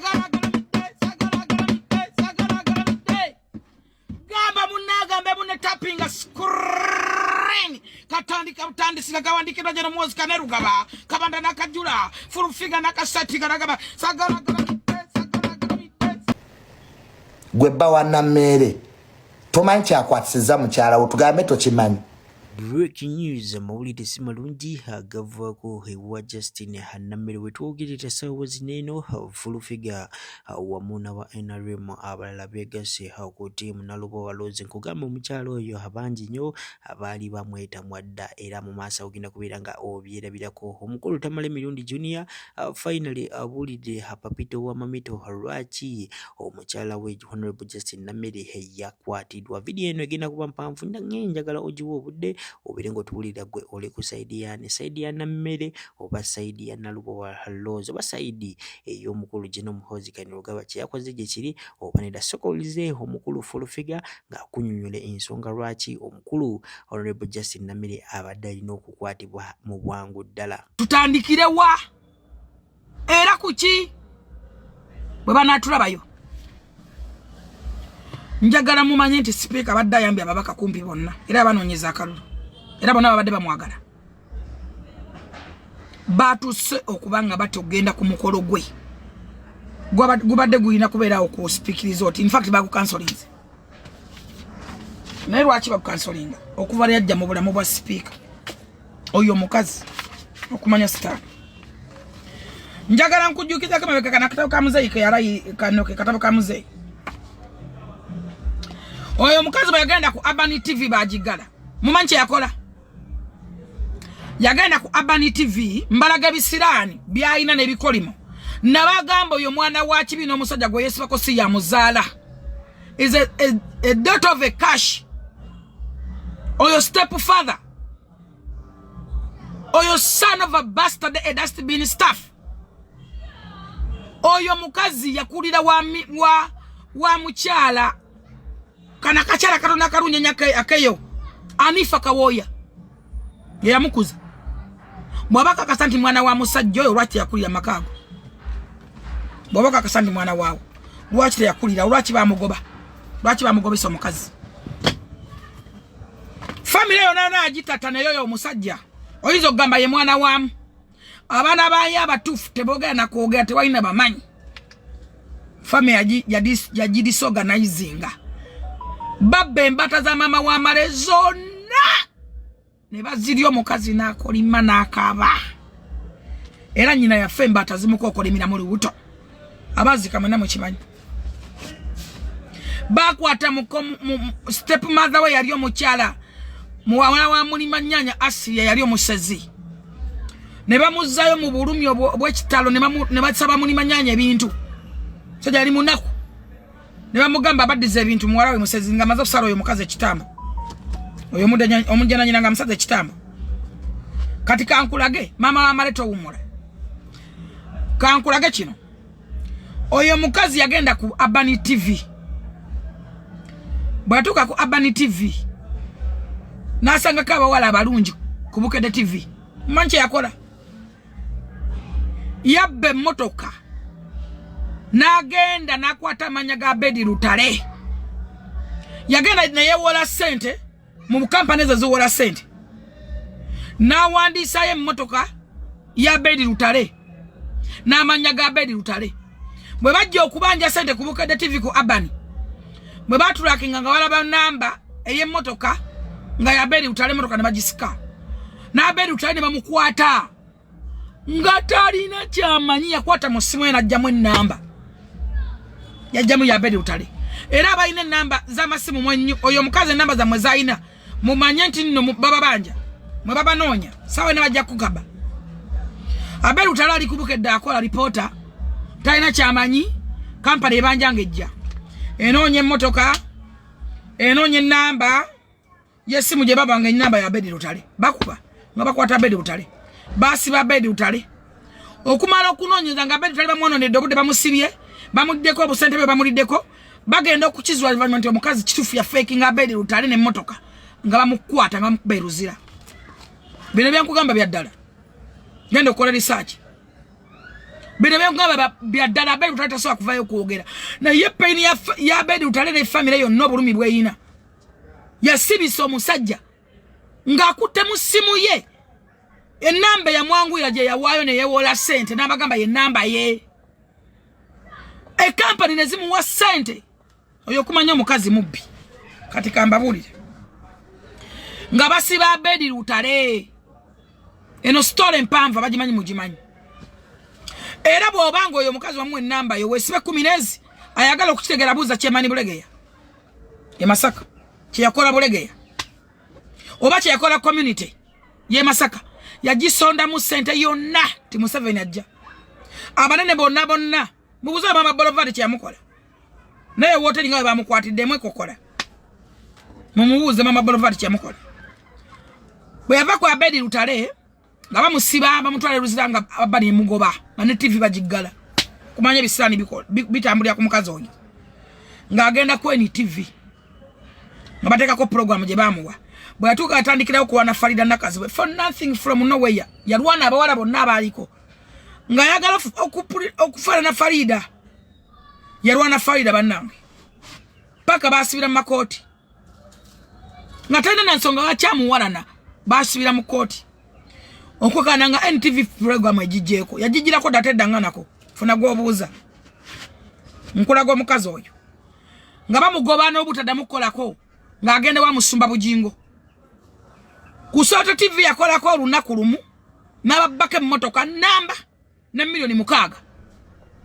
garamidde sagala gamba munagambe mune tappinga screen katandika utandisira gawandikira jeno mwozi kanerugaba kabanda nakajula furufiga nakasati garagaba sagala gwebba wanamere tomanchi akwatisiza mukyala utugambe tokimanyi. Breaking news mawulire si malungi agavaako ewa Justin Hanamere wetwogerera ssaawa zino Full-Figure wamu n'aba NRM abalala beegasse ku ttiimu Nalubo Waloozi nkugamba omukyalo oyo abangi nnyo abaali bamweta mwadda era mu maaso ogenda kubeera nga obyerabirako. Omukulu Tamale Mirundi Junior finally abuulidde Papito wa Mamito lwaki omukyala we Honorable Justin Namere yakwatiddwa. Vidiyo eno egenda kuba mpanvu njagala ogiwa obudde obere ng'otuwulira gwe ole ku saidi ya Namere oba saidi ya Nalubo Waloozi oba saidi ey'omukulu Gino Muhoozi Kainerugaba kye yakoze gye kiri oba nedda sokolize omukulu Full-Figure ng'akunnyonnyola ensonga lwaki omukulu Honorable Justin Namere abadde alina okukwatibwa mu bwangu ddala. Tutandikire wa era kuki bwe banaatulabayo njagala mumanye nti sipiika badde ayambye ababaka kumpi bonna era banoonyeza akalulu era bonna babadde bamwagala batuse okubanga bati ogenda ku mukolo gwe gubadde gulina kubeera okusipiikiriza oti infact bagukansolinze naye lwaki bagukansolinga okuva lyajja mu bulamu bwa sipiika oyo omukazi okumanya sitaani. Njagala nkujjukiza kamabeka kana katabo ka muzeyi ke yalayi kanoke katabo ka muzeyi oyo mukazi bwe yagenda ku Urban TV bajigala mumanche yakola yagenda ku Urban TV mbalaga bisirani byayina nebikolimo nabagamba oyo mwana wa kibi n'omusajja gwe Yesu bako si ya muzaala is a daughter of a cash oyo stepfather oyo son of a bastard a dustbin staff oyo mukazi yakulira wa mukyala kana kachala katona karunye nyake akeyo Anifa Kawoya yamukuza mwabaka kasanti mwana wa musajja oyo lwaki yakulira makago mwabaka kasanti mwana wawo lwaki yakulira lwaki bamugobesa omukazi family yona agitata nayo omusajja oyinza okugamba ye mwana wamu abaana baye abatuufu tebogera nakwogera tewalina bamanyi family yagidisorganizinga babbe embata za mama wa male zonna ne baziryo omukazi n'akolima n'akaaba era nyina yaffe embata zimukokolimira mu lubuto abazika mwena mukimanyi bakwata mu step mother we yali omukyala muwana wa mulima nyanya Asiya yali omusezi ne bamuzzayo mu bulumi obw'ekitalo ne basaba mulima nyanya ebintu so yali munaku ne bamugamba baddize ebintu muwala we musezi nga maze okusala oyo mukazi ekitambo oyo omujjana nyina nga musaze ekitambo kati kankulage mama wa maleto wumula kankulage kino oyo mukazi yagenda ku Urban TV bwatuka ku Urban TV nasanga kaba wala abalungi ku Bukedde TV manche yakola yabbe motoka nagenda nakwata manya ga Bedi Lutale yagenda naye wola sente mu kampani zo wola sente na wandisa ye motoka ya Bedi Lutale na manya ga Bedi Lutale bwe bajja okubanja sente ku Bukedde TV ku Urban bwe batulakinga nga wala ba namba eye motoka nga ya Bedi Lutale motoka ne bagisika na Bedi Lutale ne bamukwata nga talina kyamanyi yakwata mu simu ena ajjamu ennamba yajjamu ya Bedi Lutale era abalina ennamba z'amasimu mwenyu oyo mukazi ennamba zammwe zalina mumanye nti nno baba banja mwe baba noonya sawa ne bajja kukaba Bedi Lutale ali ku Bukedde akola reporter talina kyamanyi kampani ebanjanga ejja enoonya emmotoka enoonya ennamba yesimu gye baba nga ennamba ya Bedi Lutale bakuba nga bakwata Bedi Lutale basiba Bedi Lutale okumala okunoonyeza nga Bedi Lutale bamwononedde obudde bamusibye bamuddeko obusente bwe bamuliddeko bagenda okukizwa nti omukazi kitufu ya fake nga Bedi Lutale n'emmotoka nga bamukwata nga bamukubeeruzira bino byankugamba bya ddala genda okukola research bino byongaba byaddala Bedi Lutale tasobola kuvayo kwogera naye pain ya Bedi Lutale ne family yonna obulumi bweyina yasibisa omusajja ng'akutte mu ssimu ye ennamba yamwanguyira gye yawaayo ne yeewola ssente n'abagamba ye nnamba ye ekampani ne zimuwa ssente oyo okumanya omukazi mubbi kati kambabuulire nga basiba Bedi Lutale eno story empanvu abagimanyi mugimanyi era bw'obanga oyo omukazi wamu ennamba yo weesibe 10 ayagala okukitegera buuza Kyemani Bulegeya ye Masaka kyeyakola Bulegeya oba kyeyakola community ye Masaka yagisonda mu ssente yonna ti Museveni ajja abanene bonna mubuze Mama Boulevard kyeyamukola naye woteri nga bamukwatiddemu ekokola mumubuuze Mama Boulevard kyeyamukola bwe yava kwa Bedi Lutale nga bamusiba bamutwala Luzira nga abali mugoba na TV bajiggala kumanya bisani bitambulira ku mukazi oyo ng'agenda ku NTV nga bateekako program gye bamuwa bwe yatuuka atandikirawo kuwana Farida Nakazi we for nothing from nowhere yalwana abawala bonna abaaliko ng'ayagala okufaanana Farida yalwana Farida bannange paka baasibira mu makooti nga talina na nsonga wakyamuwalana baasibira mu kooti okwekana nga NTV program egigyeko yagigirako datedda nako funa gwobuuza nkulaga omukazi oyo nga bamugoba n'obutadda mukolako ng'agenda wa Musumba Bujingo Kusooto TV yakolako olunaku lumu n'ababbako emmotoka namba ne milioni 6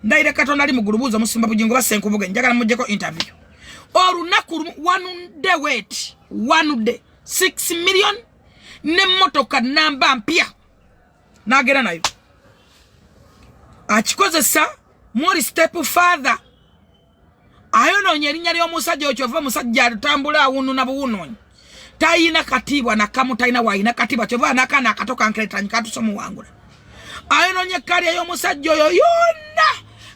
ndaire Katonda ali mugulubuuza Musumba Bujingo basenkubuge njagala mujjeko interview olunaku lumu one day 6 million n'emmotoka namba mpya n'agera nayo akikozesa more step further ayonoonya erinnya ly'omusajja oyo kyova omusajja atambula awunu na buwunoonyi tayina katiibwa nakamu tayina waayina katiibwa kyova n'akaana akato kankeretanyi katusomuwangula ayonoonya ekkalya y'omusajja oyo yonna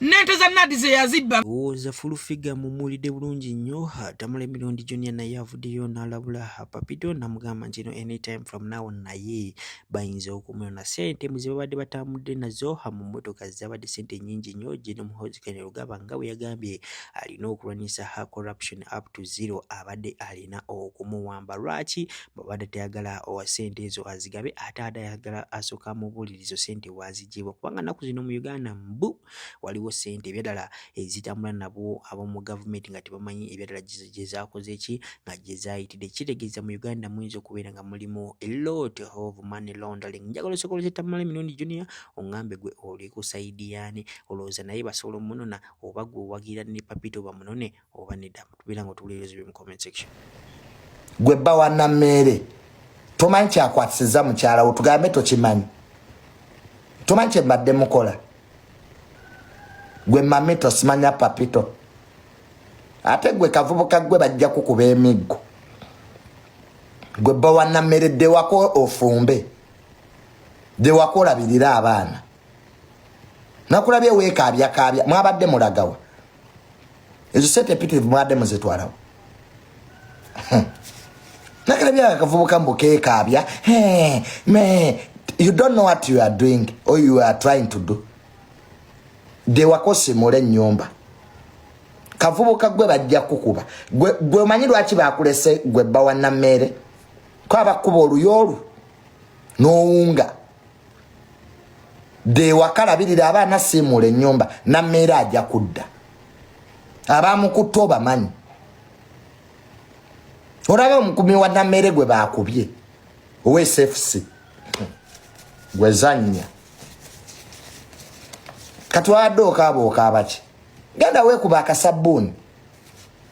nente za nadi ze yazibba oza fulufiga mumulide bulungi nnyo tamala emirundi gyonna naye avuddeyo n'alabula Papito namugamba nti no anytime from now naye bayinza okumwona ssente muze babadde batambudde nazo mu mmotoka zabadde ssente nnyingi nnyo General Muhoozi Kennedy Lugaba nga bwe yagambye alina okulwanyisa corruption up to 0 abadde alina okumuwamba lwaki babadde tayagala owa ssente ezo azigabe ate adayagala asooka mubuulirizo ssente wazigyebwa kubanga nnaku zino mu Uganda mbu waliwo sente ebyadala ezitambula nabo ab'omu gavumenti nga tebamanyi ebyadala gye zaakoze ki nga gye zaayitidde kitegeeza mu Uganda muyinza okubeera nga mulimu a lot of money laundering njagala osobola tamala emirundi junior ongambe gwe oli ku saidi yaani olowooza naye basobola omunona oba gwe owagira ne Papito bamunone oba nedda tubeera nga otuwuliriza mu comment section gwe bba wa Nammere tomanyi kyakwatisiza mukyala wo tugambe tokimanyi tomanyi kye mbadde mukola gwe Mamito simanya Papito ate gwe kavubuka gwe bajja kukuba emiggo gwe bba wa Nammere de wako ofumbe de wako labirira abaana nakulabye weekaabya mwabadde mulagawa ezo sente pitivu mwabadde muzitwalawo nakulabye akavubuka mbukeekaabya you don't know what you are doing or you are trying to do de wakose mole nyomba kavubuka gwe bajja kukuba gwe manyi lwaki bakulese gwe bba wa Nammere kwa bakuba oluyolu n'owunga de wakalabirira abaana simule nyomba Nammere ajja kudda abamukutte obamanyi olaba omukumi wa Nammere gwe bakubye owe SFC gwe zanya katwadooka abooka abaki genda weekuba akasabbuuni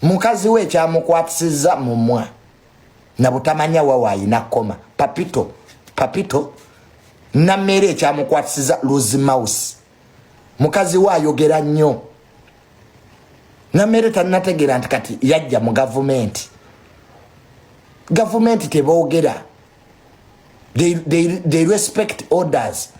mukazi we ekyamukwatisiza mumwa na butamanya wawaayina koma Papito Nammere ekyamukwatisiza Luzi Mouse mukazi we ayogera nnyo Nammere tannategeera nti kati yajja mu gavumenti teboogera they respect orders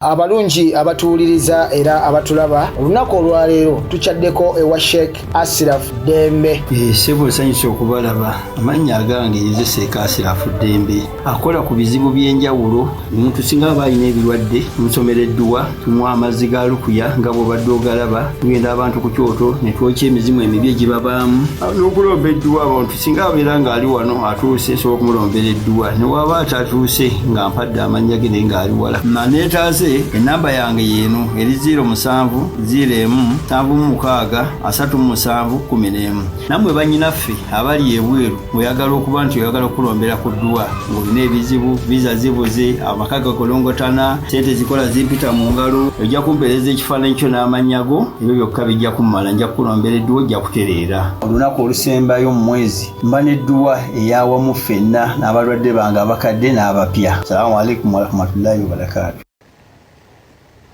Abalungi abatuuliriza era abatulaba olunaku olwaleero tuchaddeko ewa Sheikh Ashraf Dembe. Sebo sanyusa okubalaba amannya agange Seeka Ashraf Dembe akola ku bizibu by'enjawulo. Omuntu singa aba alina ebirwadde musomereddwa tumuwa amazzi ga lukuya nga bw'obadde ogalaba, tugenda abantu ku kyoto ne twokya emizimu emibi egibabaamu n'okulomba edduwa. Abantu singa abeera ng'ali wano atuuse sobola okumulombera edduwa, ne waba atatuuse nga mpadde amannya ge naye ng'ali wala. Neetaase enamba yange yeeno eri 0701763711. Nammwe bannyinaffe abali ebweru oyagala okuba nti oyagala okulombera ku dduwa ng'olina ebizibu viza zibuze, amaka gakolongotana, sente zikola zimpita mu ngalo, ojja kumpeereza ekifaananyi kyo n'amannya go, ebyo byokka bijja kummala. Nja kukulombera edduwa, ojja kutereera. Olunaku olusembayo mu mwezi mba n'edduwa ey'awamu ffenna n'abalwadde bange abakadde n'abapya. Salaamu alaikum warahmatullahi wabarakatuh.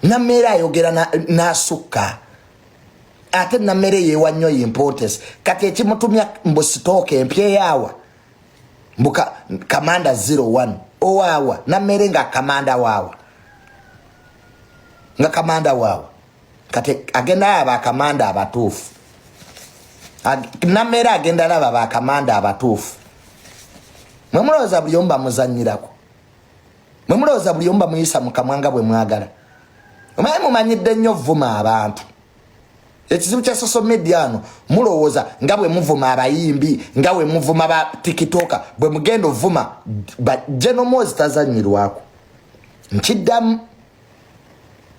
Nammere ayogera n'asukka ate nammere yeewa nnyo importance. Kati ekimutumya mbu sitooka empya eyaawa mbuka kamanda 01 owaawa nammere nga kamanda waawa kati agenda aba kamanda abatuufu. Nammere agenda laba ba kamanda abatuufu. Mwe mulowooza buli omu bamuzannyirako? Mwe mulowooza buli omu bamuyisa mu kamwa nga bwe mwagala? Omaye mumanyidde nnyo vuma abantu. Ekizibu kya social media ano mulowooza nga bwe muvuma abayimbi, nga bwe muvuma ba TikToker, bwe mugenda ovuma Genomozi tazannyirwako. Nkiddamu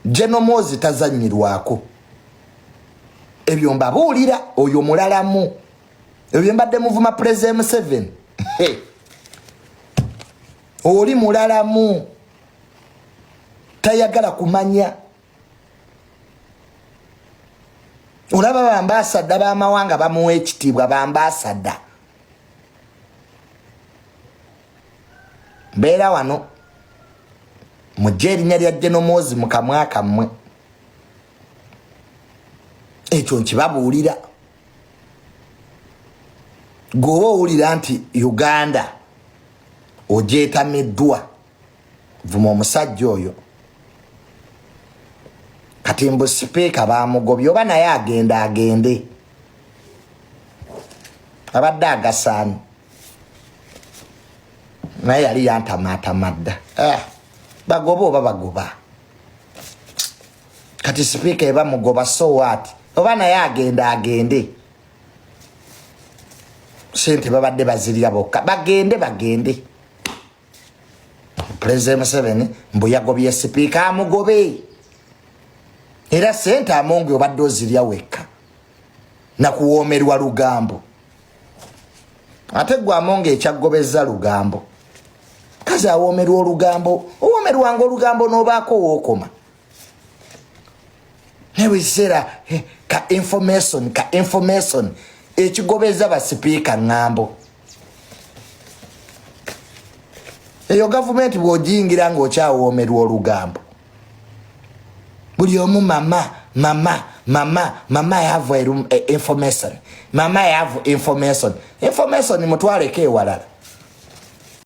Genomozi tazannyirwako. Ebyo mbabuulira oyo mulalamu. Ebyo mbadde muvuma President Museveni. Oli mulalamu. Tayagala kumanya. Olaba bambasada b'amawanga bamuwa ekitiibwa bambasada. Mbeera wano mujje erinnya lya Genomozi mu kamwa kammwe. Ekyo nkibabuulira. Gwoba owulira nti Uganda ogyetamiddwa, vuma omusajja oyo. Kati mbu sipiika bamugobye oba naye agende. Abadde agasaani. Naye yali yantamaatamadda. Bagoba oba bagoba. Kati sipiika eba mugoba so what? Oba naye agende. Sente babadde bazirya bokka. Bagende. President Museveni mbu yagobye sipiika amugobe. Era sente amonge obadde ozirya wekka. Nakuwoomerwa Lugambo. Ate gwe amonge ekyagobezza Lugambo. Kazi awoomerwa Olugambo. Owoomerwanga Olugambo n'obaako wookoma. Nebiseera ka information ekigobeza ba sipiika ng'ambo. Eyo gavumenti bw'ogiyingira ng'okyawoomerwa Olugambo. Buli omu mama I have information. Mama I have information. Information mutwaleko ewalala.